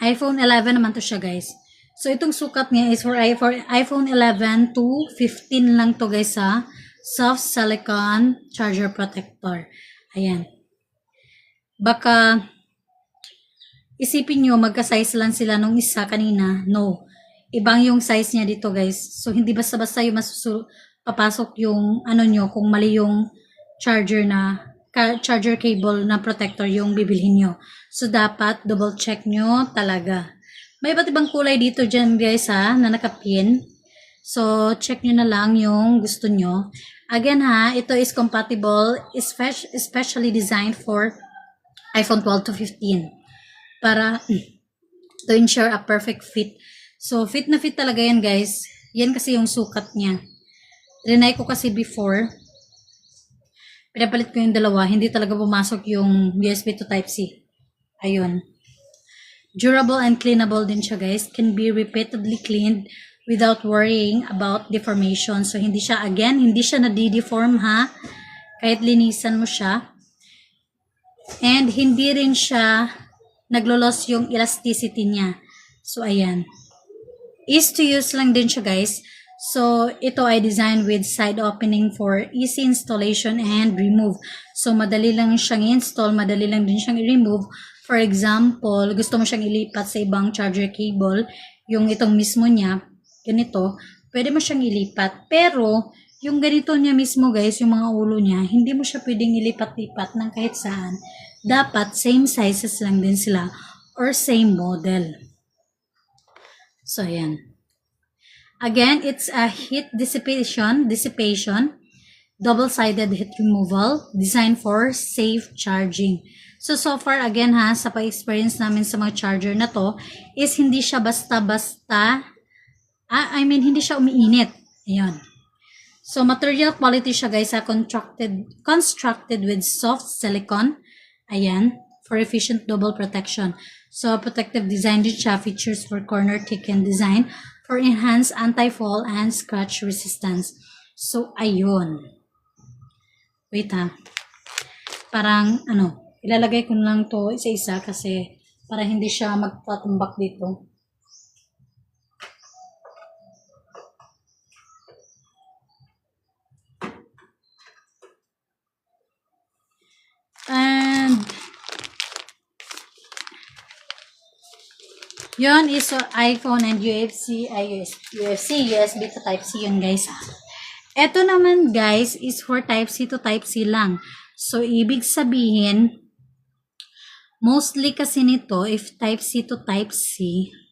iPhone 11 naman to siya, guys. So, itong sukat niya is for iPhone 11 to 15 lang to, guys, sa soft silicone charger protector. Ayan. Baka isipin nyo, magka-size lang sila nung isa kanina. No. Ibang yung size niya dito, guys. So, hindi basta-basta yung papasok yung ano nyo kung mali yung charger cable na protector yung bibilhin nyo. So, dapat double check nyo talaga. May iba't ibang kulay dito dyan, guys, ha, na nakapin. So, check nyo na lang yung gusto nyo. Again, ha, ito is compatible, especially designed for iPhone 12 to 15. Para to ensure a perfect fit. So, fit na fit talaga yan, guys. Yan kasi yung sukat niya. Rinay ko kasi before. Pinapalit ko yung dalawa. Hindi talaga pumasok yung USB to Type-C. Ayun. Durable and cleanable din siya, guys. Can be repeatedly cleaned without worrying about deformation. So, hindi siya nadi-deform, ha? Kahit linisan mo siya. And hindi rin siya naglo-loss yung elasticity niya. So, ayan. Easy to use lang din siya, guys. So, ito ay designed with side opening for easy installation and remove. So, madali lang siyang install, madali lang din siyang i-remove. For example, gusto mo siyang ilipat sa ibang charger cable, yung itong mismo niya, ganito, pwede mo siyang ilipat. Pero, yung ganito niya mismo, guys, yung mga ulo niya, hindi mo siya pwedeng ilipat-lipat ng kahit saan. Dapat, same sizes lang din sila or same model. So, ayan. Again, it's a heat dissipation, double-sided heat removal, designed for safe charging. So far, again ha, sa pa-experience namin sa mga charger na to, is hindi siya basta-basta, hindi siya umiinit. Ayan. So, material quality siya, guys, constructed with soft silicone. Ayan, for efficient double protection. So, protective design din siya, features for corner thickened design, for enhanced anti-fall and scratch resistance. So, ayun. Wait ha. Parang, ilalagay ko lang to isa-isa kasi para hindi siya magpatumbak dito. And, yun is iPhone and USB to Type-C yun, guys. Ito naman, guys, is for Type-C to Type-C lang. So, ibig sabihin, mostly kasi nito, if Type-C to Type-C,